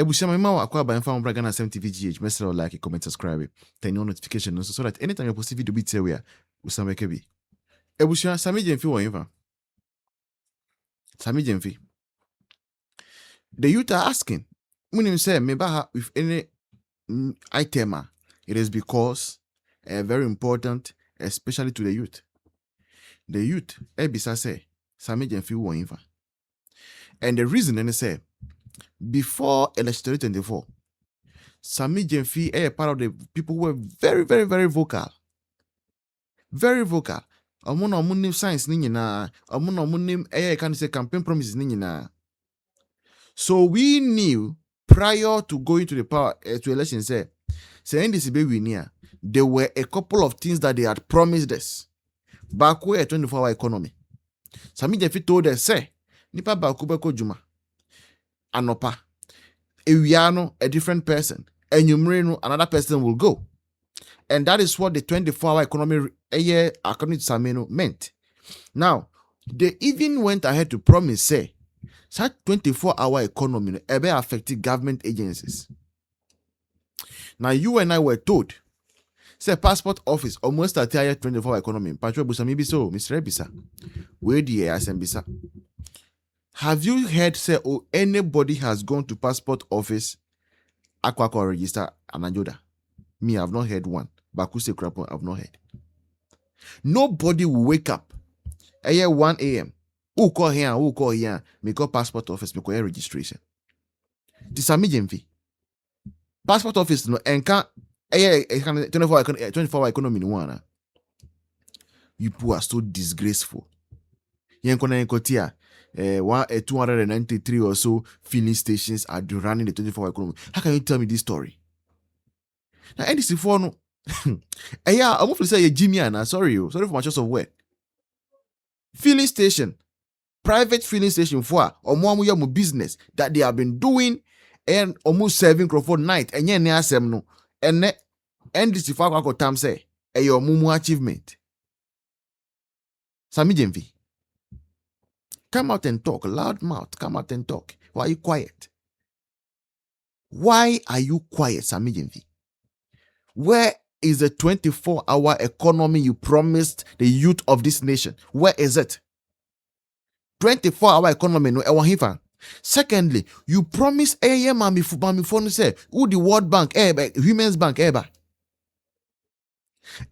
Ebushama ma akwa ba mfa mbra Ghana TV3, message like, comment, subscribe, turn on notification so that anytime you post video be tell where Usama Kebi. Ebushama Sammy Gyamfi won Sammy Gyamfi. The youth are asking, when say maybe with any item, it is because very important, especially to the youth. The youth, Ebisa say, Sammy Gyamfi won. And the reason they say, before election 2024, Sammy Gyamfi is part of the people who were very, very, very vocal. Very vocal. Amun science ni nyina, amun can say campaign promises ni nyina. So we knew prior to going to the power to election, say this we near. There were a couple of things that they had promised us. Back where 24-hour economy. Sammy Gyamfi told us, say, nipa baku beko juma. Anopa. Ewiano, a different person. Enyumreno, another person will go. And that is what the 24-hour economy according to Sameno meant. Now, they even went ahead to promise, say, such 24-hour economy ever affected government agencies. Now, you and I were told, say, passport office almost at 24-hour economy. Patro Busami Biso, Mr. Ebisa. Where the Asembisa? Have you heard, say, oh, anybody has gone to passport office, Aquaco register, Anajoda? Me, I've not heard one. Bakuse Krapo, I've not heard. Nobody will wake up at 1 a.m. Who call here, make a passport office, make a registration. This Sammy Gyamfi. Passport office, no, and can't 24-hour economy, no one. You people are so disgraceful. Yankona Kotia. 293 or so filling stations are running the 24-hour economy. How can you tell me this story? Now, NDC4 no. Yeah, I'm going to say Jimmy Anna. Sorry for my choice of word. Filling station, private filling station for more business that they have been doing and almost serving Crawford night and yen asem no. And NDC4 ko tam say your mumu achievement. Sammy Gyamfi. Come out and talk, loud mouth. Come out and talk. Why are you quiet? Why are you quiet, Sammy Gyamfi? Where is the 24-hour economy you promised the youth of this nation? Where is it? 24-hour economy no ewa hifa. Secondly, you promise mami phone say who the World Bank Women's Bank eba.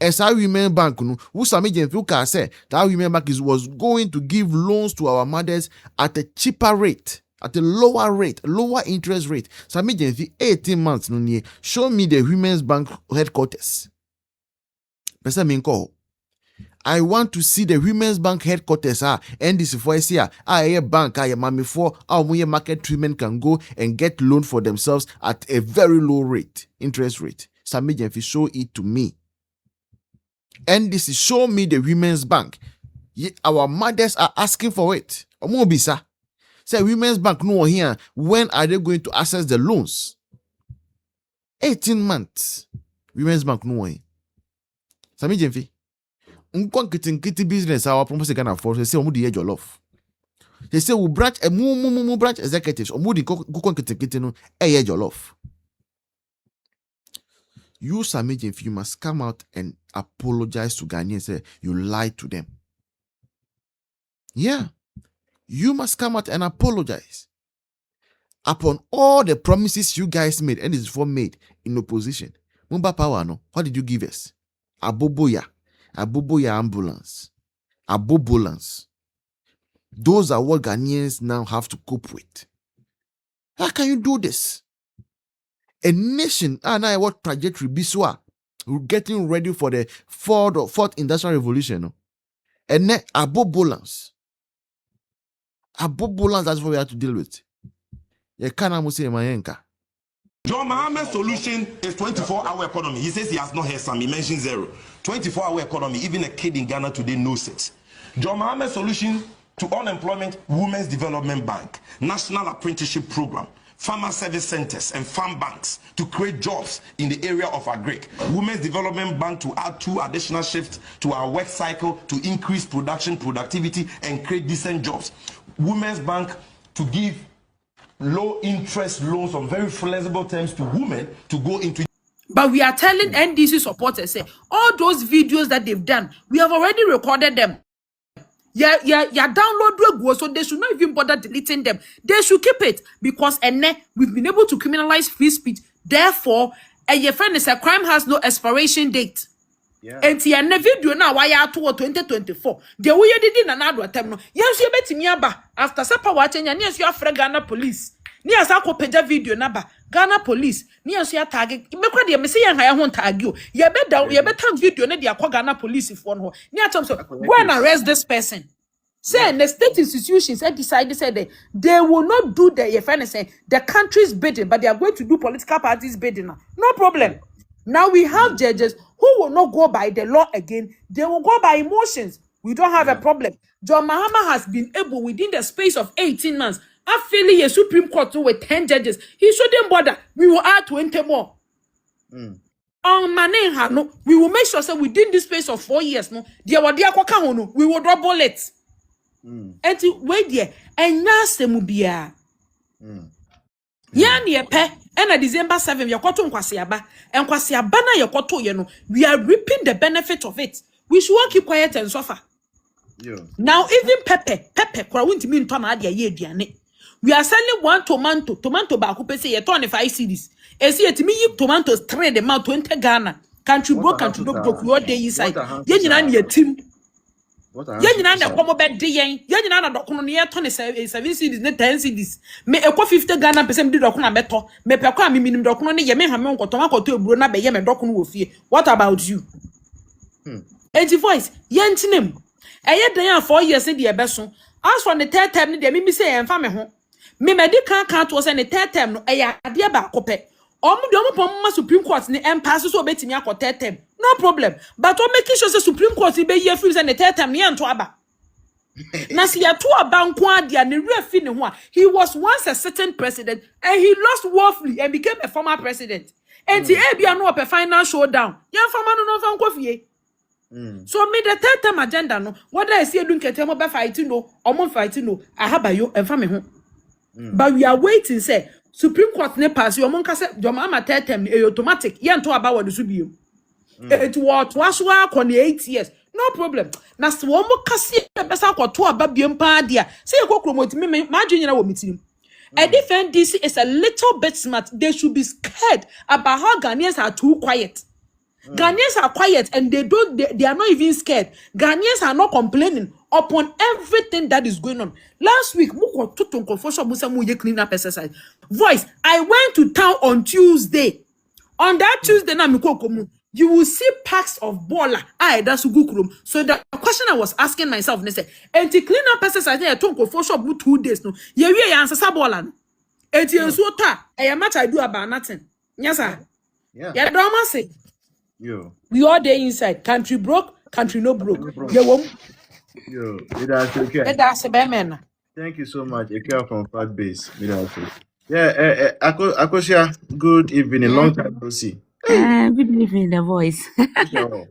As our Women Bank, who Sammy Gyamfi said that Women Bank was going to give loans to our mothers at a cheaper rate, at a lower interest rate. Sammy Gyamfi 18 months show me the Women's Bank headquarters. I want to see the Women's Bank headquarters. And this for a bank, mommy for our market women can go and get loan for themselves at a very low rate, interest rate. Sammy Gyamfi show it to me. And this is show me the Women's Bank. Our mothers are asking for it. Omobisa. Say Women's Bank no here. When are they going to access the loans? 18 months. Women's Bank no here. Sammy Gyamfi. Nkiti business our promise can afford. They say omudi age love. They say we branch a mu branch executives. Omudi nkiti no age love. You, Sammy Gyamfi, you must come out and apologize to Ghanaians. Say you lied to them. Yeah, you must come out and apologize upon all the promises you guys made and this for made in opposition. Mumba power no. What did you give us? Aboboya ambulance, abobolance. Those are what Ghanaians now have to cope with. How can you do this? A nation, now what trajectory biswa, getting ready for the fourth industrial revolution. And then abobolance, that's what we have to deal with. You can't say Mayenka. John Mohammed's solution is 24-hour economy. He says he has not heard some. He mentioned zero. 24-hour economy, even a kid in Ghana today knows it. John Mohammed's solution to unemployment, Women's Development Bank, National Apprenticeship Program, farmer service centers and farm banks to create jobs in the area of agric. Women's Development Bank to add 2 additional shifts to our work cycle to increase productivity and create decent jobs. Women's Bank to give low interest loans on very flexible terms to women to go into. But we are telling NDC supporters, say, all those videos that they've done, we have already recorded them. Yeah, download go, so they should not even bother deleting them. They should keep it because we've been able to criminalize free speech. Therefore, your friend is a crime has no expiration date. Yeah. And the video now why are 2024. The way you did in another term. Yes, you bet me after supper watching, and yes, you are from Ghana police. Near Sako Peja video number Ghana police. Near your target. You make what say and I won't tag you. You better video net your Ghana police if one. Near Thompson, go and arrest this person. Say the state institutions have decided that they will not do the country's bidding, but they are going to do political parties bidding. No problem. Now we have judges who will not go by the law again. They will go by emotions. We don't have a problem. John Mahama has been able within the space of 18 months affiliate a Supreme Court with 10 judges. He shouldn't bother. We will add 20 more. On Mane, we will make sure that within this space of 4 years, we will double it. And to wait there and nurse mubia. Yan ye pe and December 7 yakoto nkwasiaba and kwasiaba na yakoto we are reaping the benefit of it. We should all keep quiet and suffer. Now even pepper kwa won't mean to na dia ye aduane. We are selling one tomato ba ko pese ye 25 cedis. Esi etimi yi tomatoes trade the amount 20 Ghana. Country broke we all day inside. Ye nyina na team. Yen nyina na komo be de yen nyina na dokono ne ye to ne 7 cedis ne 10 cedis me ekọ 50 Ghana percent de dokono na beto me pekọ a me minim dokono ne ye me ha me nkoto makoto eburo na be ye me dokono wo fie. What about you? Enti voice yen tinem eye dan ya 4 years de ebeso as for the third term ne de me say yen fa me ho me medical kan to say ne third term no eye ade ba akopẹ Omo Supreme Court ni pass so betimi akọ third term. No problem. But we making sure the Supreme Court be here free and the third term ni anto aba. Na si ya to aba nko adia ne refi ne ho a. He was once a certain president and he lost woefully and became a former president. And the bia no a final showdown. Yan fama no fa nko fie. So me the third term agenda no whether I see edun kete mo be fighting no omo fighting no ahabayo emfa me ho. But we are waiting say Supreme Court ne pass your monka say your mama third term automatic yen to about what you it was 8 years no problem na so mo kase be sa kwato aba biem pa dia say you go promote me ma dwenya wo mitirim a different DC is a little bit smart. They should be scared about how Ghanaians are too quiet. Ghanaians are quiet and they are not even scared. Ghanaians are not complaining upon everything that is going on. Last week, clean up exercise. Voice, I went to town on Tuesday. On that Tuesday, you will see packs of bola. That's room. So the question I was asking myself, they say, and to clean up exercise, I told for 2 days. No, you answer sabola. And you so much I do about nothing. Yes, sir. Yeah, drama say. We all day inside. Country broke, country no broke. That's a bad man. Thank you so much. Eke from Fat Base. Yeah, Akosia, good evening. Long time no see. Good evening, the voice.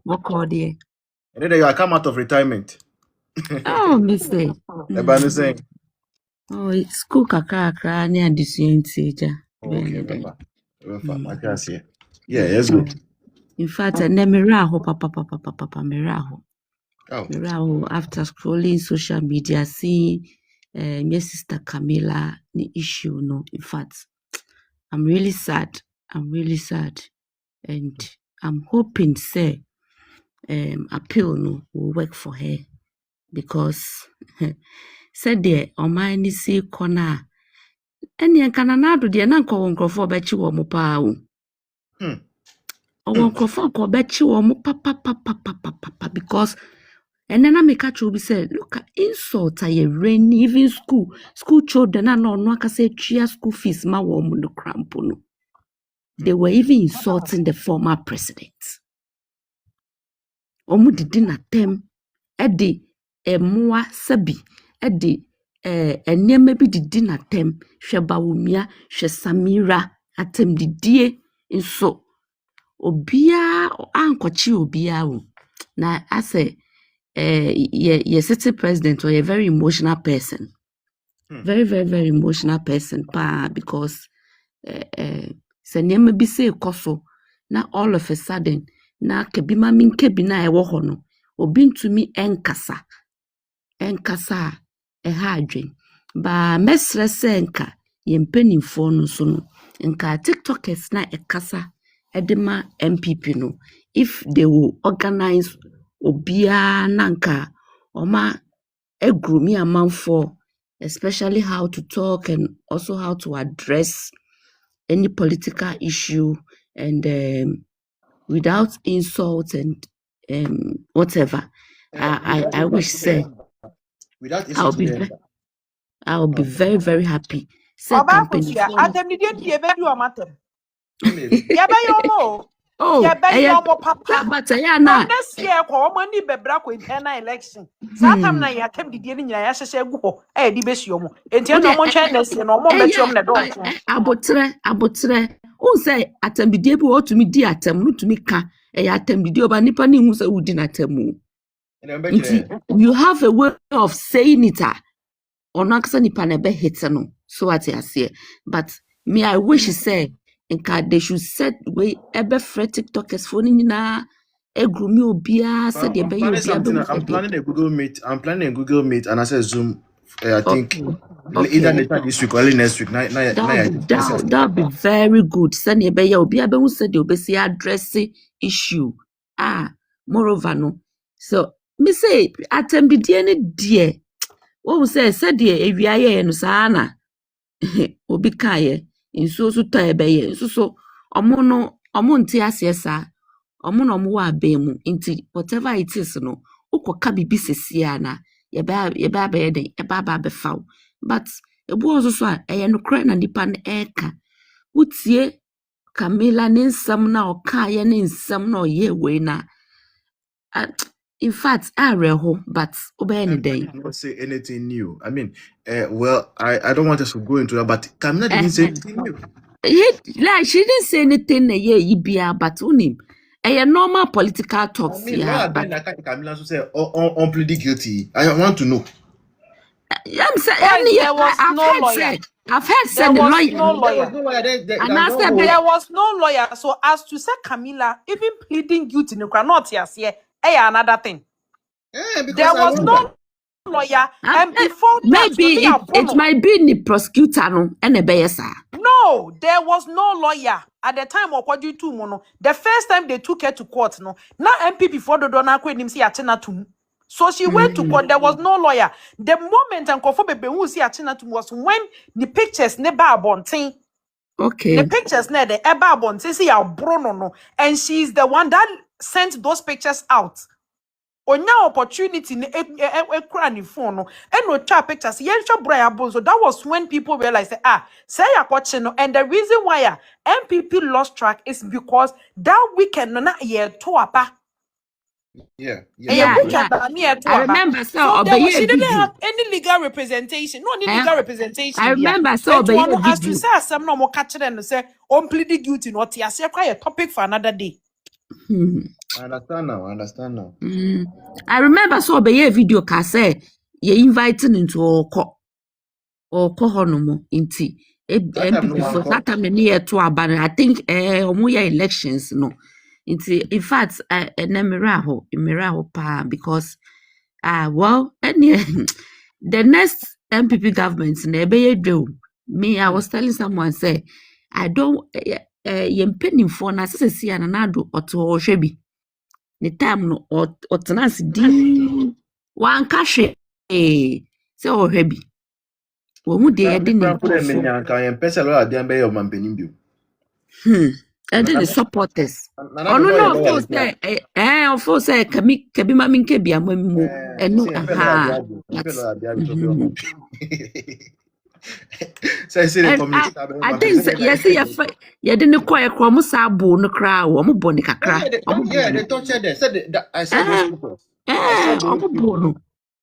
What called you? And then you come out of retirement. Oh, mistake. Saying. Oh, it's school kaka near the same teacher. Okay, I can see. Yeah, yes, good. In fact, I never papa miraho. Miraho after scrolling social media, see my sister Camilla the issue. No, in fact, I'm really sad. And I'm hoping say appeal no will work for her because said there on my see corner any cananado dear nanko wonko for bet you or mopa or wonko for bet you or papa because and then I make a be said look at insult I rain even school children and no can say chia school fees ma woman no crampono. They were even insulting the former president. Omu didi na tem edi emwa sabi edi enyeme bi didi na tem hwe bawumia hwe samira atem didie nso obia ankochi obia wo na ase ye city president or a very emotional person Very, very, very emotional person, because sɛ nneɛma bi sɛ ɛkɔ so na all of a sudden na kebi ma minkebi na ɛwɔ hɔ no obi ntumi ɛnkasa a ɛha adwen ba mɛsrɛ sɛ nka yɛn mpanimfoɔ no so no nka tiktokers na ɛkasa ɛde ma MPP no if they will organize obiara na nka ɔma ɛgrumi amanfoɔ especially how to talk and also how to address any political issue and without insult and whatever. I wish say I'll be very, very happy. Oh, but na next year ko money be bra ko internal election. Satam na ya tem didie ni nyina ya hyehye gu ho e di besio mo. Enti no mo ntwen next year no mo betiom na do. Abotre o say atambidie bi o tumi di atam no tumi ka ya atambidie oba nipa ni hu say udi na atamu. You have a way of saying it onakasa nipa na be hit no so at ase but me I wish say they should set way ebe TikTokers for nyina egrumi obia said they be I'm planning a Google Meet. And I said Zoom. I think either later this week or early next week. That'll be very good. Send you be obia be who said they be see address issue. Moreover no. So me say atembidie ne dear. What we say dear ewiaye no sana. Obi kaye nso so to ebeye nso so omo nti asesa omo no mo wa ba mu nti whatever it is no ukoka bibi sesia na ye ba be den e ba be faw but ebu nso so eye no kra na nipa na eka utie Camilla ne nsam na oka ye ne nsam na oye we na in fact areho but obey any day I don't say anything new. I mean well I don't want us to go into that but Camilla didn't say anything new. Like she didn't say anything but unim a normal political talks. Camilla to say on pleading guilty. I want to know. I've heard said the lawyer. There was no lawyer. So as to say Camilla, even pleading guilty, you cannot hear another thing. There was no lawyer, and before maybe it might be the prosecutor no and a bayesa. No, there was no lawyer at the time of what you two mono. The first time they took her to court, no, now MP before the donor could him see Atenatum. So she went to court. There was no lawyer. The moment and Kofobe who see Atenatum was when the pictures never bonting. Okay. The pictures never the eba bonting see our Bruno no, and she's the one that sent those pictures out. Onya opportunity ni phone no and no chat pictures yensho braya bonzo. That was when people realized say no, and the reason why MPP lost track is because that weekend no na year to apa. I remember so she didn't have any legal representation. No legal representation. I remember as to say some no more catch them and say on pleading guilty not yes quite a topic for another day. I understand now. I remember so be a video ka say you inviting into or honomo inti before that time near to aban I think omuya elections no inti in fact miraho pa because well the next MPP government na be do me I was telling someone say I don't yempenimfo na sese na nado oto hwebi the time no otenance di wan ka hwe se o hwebi wo mu de yede ni and then the supporters no for say kabi ma minke bia mamu enu I think yes you didn't quite come sabo no cry or mo boni kakra they tortured them said that I said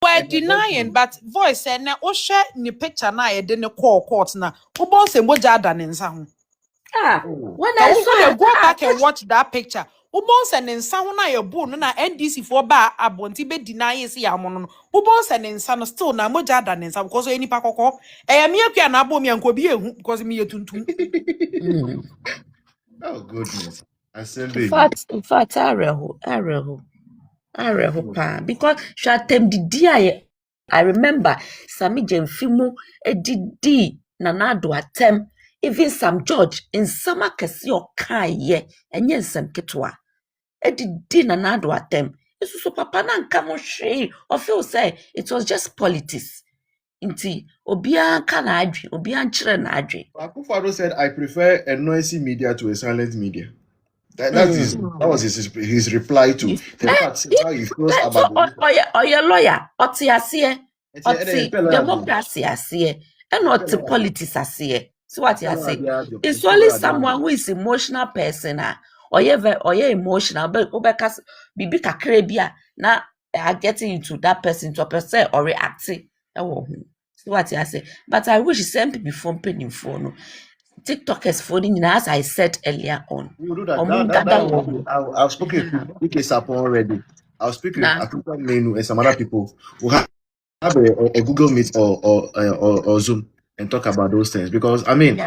we're denying but voice said na o share ni picture na ye de ne call court na o bon se moja da ne nsa ho when I saw go back and watch that picture Ubon se ne nsa ho na ye bu no na NDC for ba abonti be deny isi ya mo no. Ubon se ne nsa no still na moja da ne nsa because any pa kokko. E me akua na abo me anko bi ehu because me ye tuntum. Oh goodness. I said In fact, areho, pa. Because shatem didi I remember Sammy Gyamfi mu edidi nanado atem. Even Sam George in summer kesi okaye enye nsem ketwa. Edidi nanado atem. Eso so papa na nka mo hwe. Or feel say it was just politics. Inti obia nka na adwe, obia nkyere na adwe. Akufo-Addo said, I prefer a noisy media to a silent media. That was his reply to the fact how he feels about the lawyer, otiasie, democracy asie, and not the politics asie. So what you say? It's only someone who is emotional person, or you emotional, but obekas bibi kakrebia na are getting into that person to a person or reacting. So what you say? But I wish same people from penny phone. TikTokers phoning as I said earlier on. We will do that. I've spoken to PK Sapon already. I'll speak with African Menu and some other people who have a Google Meet or Zoom and talk about those things. Because I mean,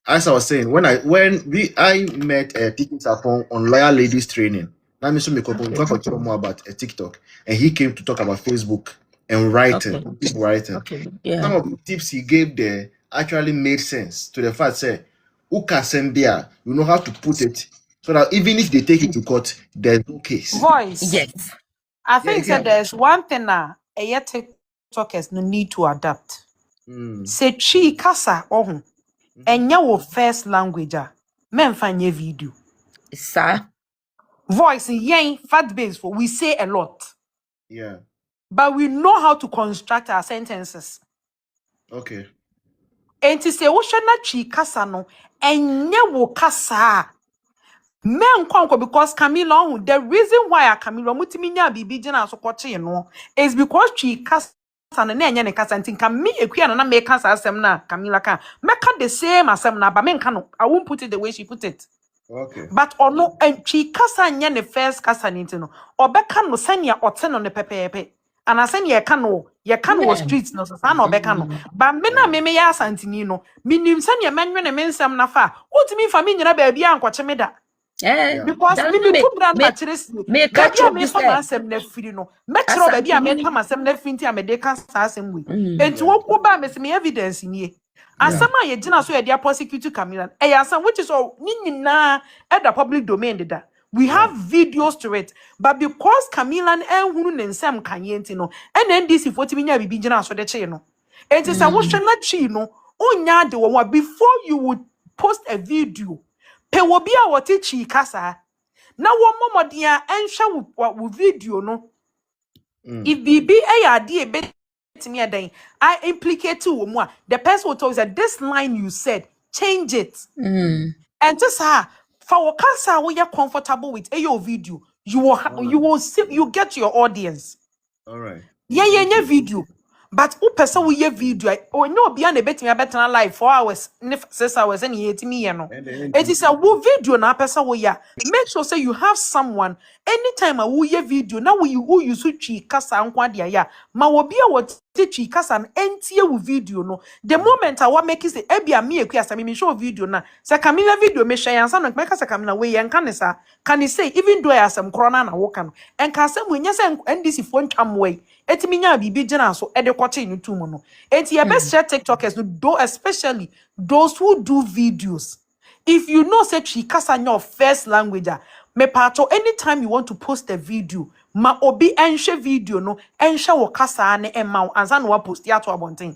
as I was saying, when I met PK Sapon on Loyal Ladies Training, that means we talk more about TikTok, and he came to talk about Facebook and writing. Some of the tips he gave there actually made sense to the fact say who can send there, you know how to put it so that even if they take it to court, there's no case. Voice. Yes. I think that there's one thing a TikTokers no need to adapt. Say chi kasa ohun. Enya wo first language memfanye video. Sir. Voice yen fat base for we say a lot. Yeah. But we know how to construct our sentences. Okay. And to say na chi kasa no enya wo kasa. Men kwanko because Camila, the reason why I Camila mutiminya bibi jina so kwache no is because chi kasa na enya ne kasa ntinka me ekua na make kasa asem na Camila kan meka the same asem na ba menka no I won't put it the way she put it. Okay. But ono chi kasa nya ne first kasa nti no obeka no sanya ote no ne pepepe and asen ye ka no streets no so na obeka no ba me na me ya asantini no minim sanya menwe ne mensem na fa utimi fa me nyina ba bia ankwache me da. Because me too brand matches me ka me so na asem na firi no metro ba bia me tam asem na finti amede ka sa asem we enti wo ko ba me se me evidence nie asem a ye gina so ye dia prosecute Camila e ya asem which is all ni nyina at the public domain da we have videos to it but because Camila enhunu ne nsem kanye enti no NDC foti nya bibi gina so de che no enti sa wo hwe na chi no onya de wo before you would post a video pe wo bia wo te chi kasa na wo momodia enhwe wo video no if bibi ade e betimi eden I implicate wo mu a the person will tell you that this line you said change it and just for wo kasa wo you comfortable with your video you will see you get your audience all right yeah video but who person we video o no bia na betimi abetena live 4 hours 6 hours and ye timi ye no it is a wo video na person we ya make sure say you have someone anytime a wo ye video na we you use twi kasa nkwa dia ya ma wo bia wo twi kasa no entie wo video no the moment I want make it say ebia me ekuasa me show video na say Camila video me share ansa no make kasa Camila we ye nka ne sa can he say even though I asem corona na wo kan enka asem we nya say NDC fo ntwam we etimi nya bibi gina so ede kwache ni tumu no enti ye best share TikTokers no do especially those who do videos if you know say chi kasa your first language me pato anytime you want to post a video ma obi enhwe video no enhwe wo kasa ne emma ansa no wa post ya to abonten